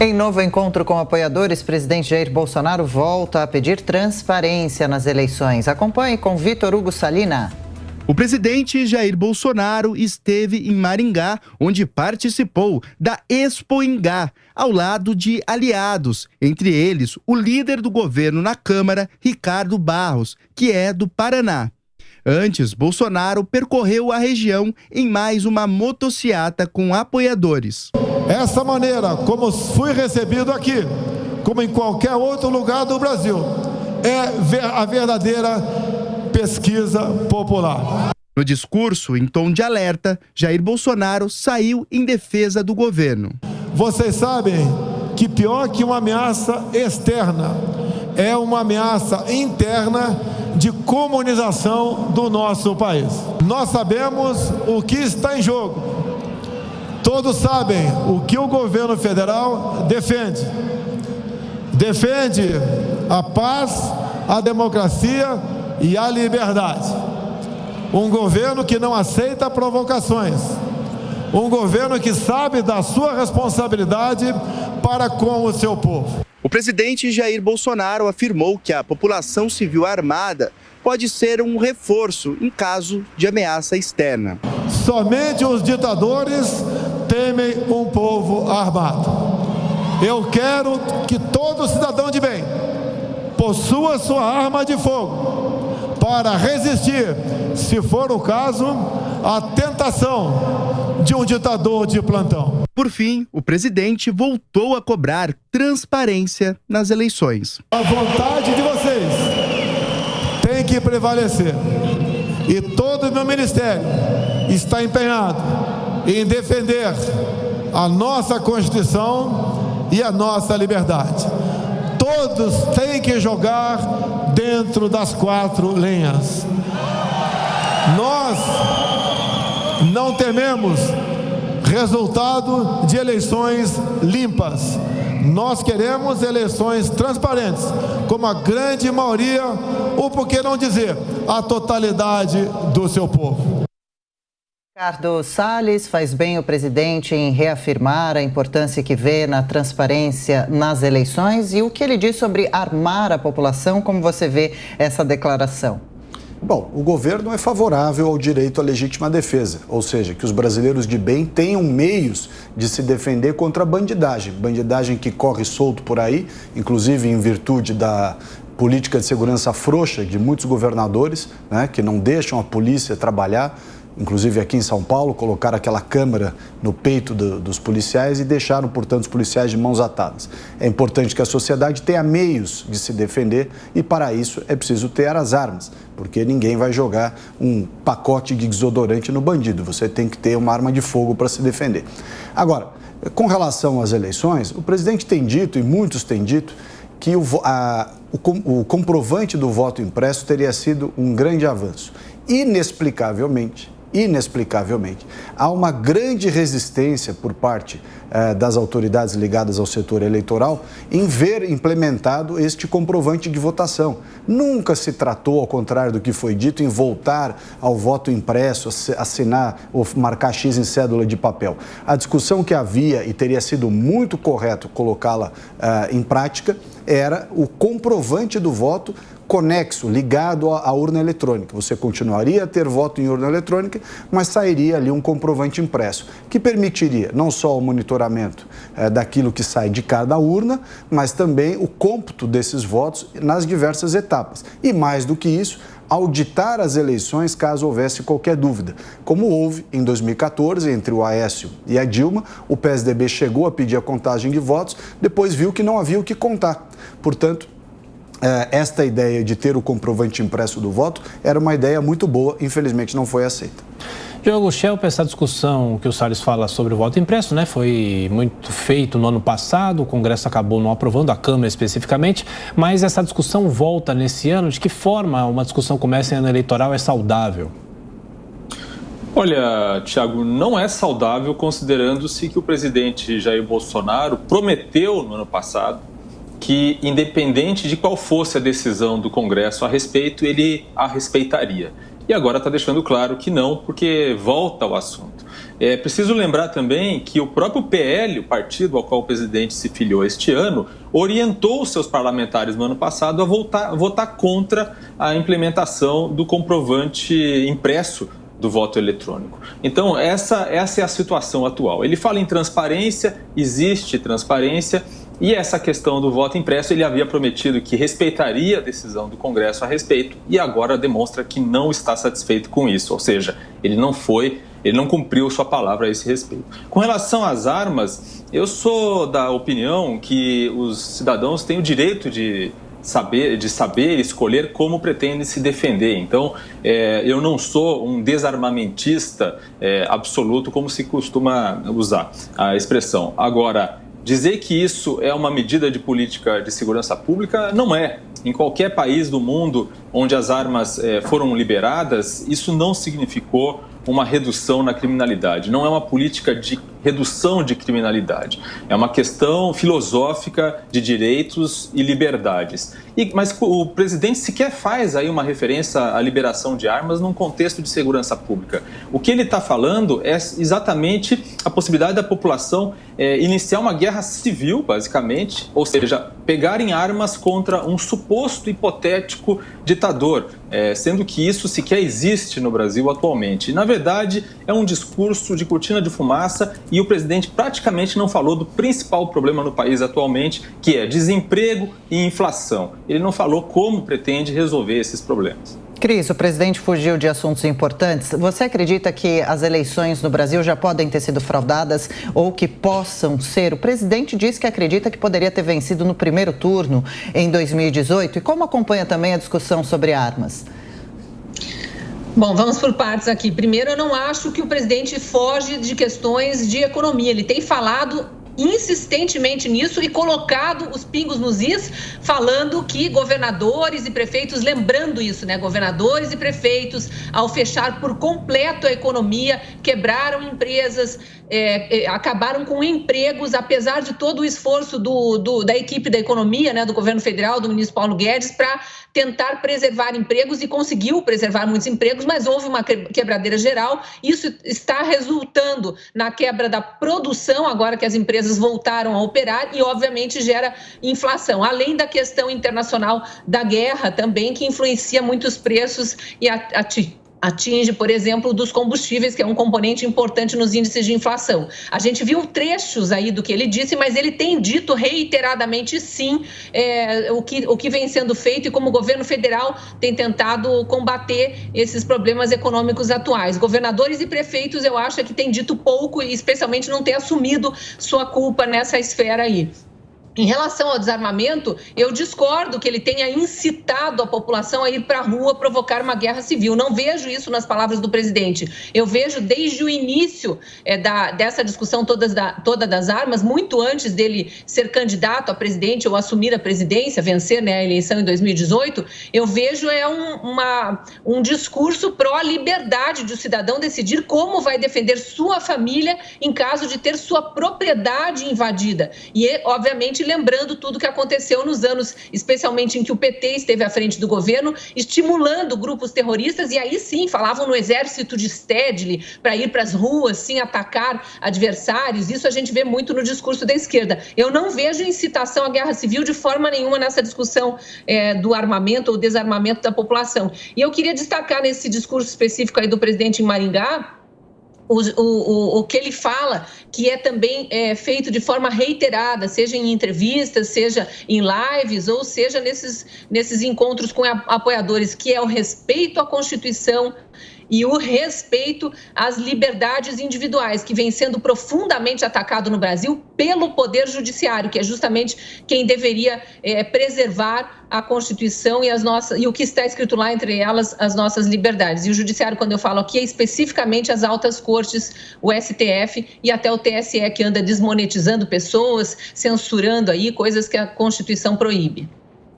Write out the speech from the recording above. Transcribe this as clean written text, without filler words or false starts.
Em novo encontro com apoiadores, presidente Jair Bolsonaro volta a pedir transparência nas eleições. Acompanhe com Vitor Hugo Salina. O presidente Jair Bolsonaro esteve em Maringá, onde participou da Expo Ingá, ao lado de aliados, entre eles o líder do governo na Câmara, Ricardo Barros, que é do Paraná. Antes, Bolsonaro percorreu a região em mais uma motociata com apoiadores. Essa maneira como fui recebido aqui, como em qualquer outro lugar do Brasil, é a verdadeira pesquisa popular. No discurso, em tom de alerta, Jair Bolsonaro saiu em defesa do governo. Vocês sabem que pior que uma ameaça externa, é uma ameaça interna de comunização do nosso país. Nós sabemos o que está em jogo. Todos sabem o que o governo federal defende. Defende a paz, a democracia e a liberdade. Um governo que não aceita provocações. Um governo que sabe da sua responsabilidade para com o seu povo. O presidente Jair Bolsonaro afirmou que a população civil armada pode ser um reforço em caso de ameaça externa. Somente os ditadores temem um povo armado. Eu quero que todo cidadão de bem possua sua arma de fogo para resistir, se for o caso, à tentação de um ditador de plantão. Por fim, o presidente voltou a cobrar transparência nas eleições. A vontade de vocês tem que prevalecer. E todo o meu ministério está empenhado em defender a nossa Constituição e a nossa liberdade. Todos têm que jogar dentro das 4 linhas. Nós não tememos resultado de eleições limpas. Nós queremos eleições transparentes, como a grande maioria, ou por que não dizer, a totalidade do seu povo. Ricardo Salles, faz bem o presidente em reafirmar a importância que vê na transparência nas eleições e o que ele diz sobre armar a população, como você vê essa declaração? Bom, o governo é favorável ao direito à legítima defesa, ou seja, que os brasileiros de bem tenham meios de se defender contra a bandidagem que corre solto por aí, inclusive em virtude da política de segurança frouxa de muitos governadores, né, que não deixam a polícia trabalhar. Inclusive aqui em São Paulo, colocaram aquela câmera no peito dos policiais e deixaram, portanto, os policiais de mãos atadas. É importante que a sociedade tenha meios de se defender e, para isso, é preciso ter as armas, porque ninguém vai jogar um pacote de desodorante no bandido. Você tem que ter uma arma de fogo para se defender. Agora, com relação às eleições, o presidente tem dito, e muitos têm dito, que o comprovante do voto impresso teria sido um grande avanço. Inexplicavelmente, há uma grande resistência por parte das autoridades ligadas ao setor eleitoral em ver implementado este comprovante de votação. Nunca se tratou, ao contrário do que foi dito, em voltar ao voto impresso, assinar ou marcar X em cédula de papel. A discussão que havia, e teria sido muito correto colocá-la em prática, era o comprovante do voto conexo, ligado à urna eletrônica. Você continuaria a ter voto em urna eletrônica, mas sairia ali um comprovante impresso, que permitiria não só o monitoramento daquilo que sai de cada urna, mas também o cômputo desses votos nas diversas etapas. E mais do que isso, auditar as eleições caso houvesse qualquer dúvida. Como houve em 2014, entre o Aécio e a Dilma, o PSDB chegou a pedir a contagem de votos, depois viu que não havia o que contar. Portanto, esta ideia de ter o comprovante impresso do voto era uma ideia muito boa, infelizmente não foi aceita. Diogo Schelp, essa discussão que o Salles fala sobre o voto impresso, né, foi muito feito no ano passado, o Congresso acabou não aprovando, a Câmara especificamente, mas essa discussão volta nesse ano. De que forma uma discussão começa em ano eleitoral é saudável? Olha, Thiago, não é saudável considerando-se que o presidente Jair Bolsonaro prometeu no ano passado que, independente de qual fosse a decisão do Congresso a respeito, ele a respeitaria. E agora está deixando claro que não, porque volta ao assunto. É preciso lembrar também que o próprio PL, o partido ao qual o presidente se filiou este ano, orientou os seus parlamentares no ano passado a votar contra a implementação do comprovante impresso do voto eletrônico. Então, essa é a situação atual. Ele fala em transparência, existe transparência, e essa questão do voto impresso, ele havia prometido que respeitaria a decisão do Congresso a respeito, e agora demonstra que não está satisfeito com isso, ou seja, ele não cumpriu sua palavra a esse respeito. Com relação às armas, eu sou da opinião que os cidadãos têm o direito de saber escolher como pretendem se defender. Então, eu não sou um desarmamentista absoluto, como se costuma usar a expressão. Agora, dizer que isso é uma medida de política de segurança pública, não é. Em qualquer país do mundo onde as armas foram liberadas, isso não significou uma redução na criminalidade. Não é uma política de redução de criminalidade. É uma questão filosófica de direitos e liberdades. Mas o presidente sequer faz aí uma referência à liberação de armas num contexto de segurança pública. O que ele está falando é exatamente a possibilidade da população iniciar uma guerra civil, basicamente, ou seja, pegarem armas contra um suposto hipotético ditador, sendo que isso sequer existe no Brasil atualmente. Na verdade, é um discurso de cortina de fumaça e o presidente praticamente não falou do principal problema no país atualmente, que é desemprego e inflação. Ele não falou como pretende resolver esses problemas. Cris, o presidente fugiu de assuntos importantes. Você acredita que as eleições no Brasil já podem ter sido fraudadas ou que possam ser? O presidente disse que acredita que poderia ter vencido no primeiro turno em 2018. E como acompanha também a discussão sobre armas? Bom, vamos por partes aqui. Primeiro, eu não acho que o presidente foge de questões de economia. Ele tem falado insistentemente nisso e colocado os pingos nos is, falando que governadores e prefeitos, lembrando isso, né? Governadores e prefeitos, ao fechar por completo a economia, quebraram empresas, acabaram com empregos, apesar de todo o esforço da equipe da economia, né? Do governo federal, do ministro Paulo Guedes, para tentar preservar empregos, e conseguiu preservar muitos empregos, mas houve uma quebradeira geral. Isso está resultando na quebra da produção, agora que as empresas voltaram a operar, e obviamente gera inflação, além da questão internacional da guerra também, que influencia muitos preços e atinge, por exemplo, dos combustíveis, que é um componente importante nos índices de inflação. A gente viu trechos aí do que ele disse, mas ele tem dito reiteradamente, sim, o que vem sendo feito e como o governo federal tem tentado combater esses problemas econômicos atuais. Governadores e prefeitos, eu acho que têm dito pouco e especialmente não têm assumido sua culpa nessa esfera aí. Em relação ao desarmamento, eu discordo que ele tenha incitado a população a ir para a rua provocar uma guerra civil. Não vejo isso nas palavras do presidente. Eu vejo desde o início dessa discussão toda das armas, muito antes dele ser candidato a presidente ou assumir a presidência, vencer, né, a eleição em 2018, eu vejo um discurso pró-liberdade de o cidadão decidir como vai defender sua família em caso de ter sua propriedade invadida. E, obviamente, lembrando tudo que aconteceu nos anos, especialmente em que o PT esteve à frente do governo, estimulando grupos terroristas, e aí sim falavam no exército de Stedley para ir para as ruas, sim, atacar adversários. Isso a gente vê muito no discurso da esquerda. Eu não vejo incitação à guerra civil de forma nenhuma nessa discussão do armamento ou desarmamento da população. E eu queria destacar nesse discurso específico aí do presidente em Maringá, o que ele fala, que é também feito de forma reiterada, seja em entrevistas, seja em lives, ou seja nesses encontros com apoiadores, que é o respeito à Constituição e o respeito às liberdades individuais, que vem sendo profundamente atacado no Brasil pelo Poder Judiciário, que é justamente quem deveria preservar a Constituição e o que está escrito lá, entre elas, as nossas liberdades. E o Judiciário, quando eu falo aqui, é especificamente as altas cortes, o STF e até o TSE, que anda desmonetizando pessoas, censurando aí coisas que a Constituição proíbe.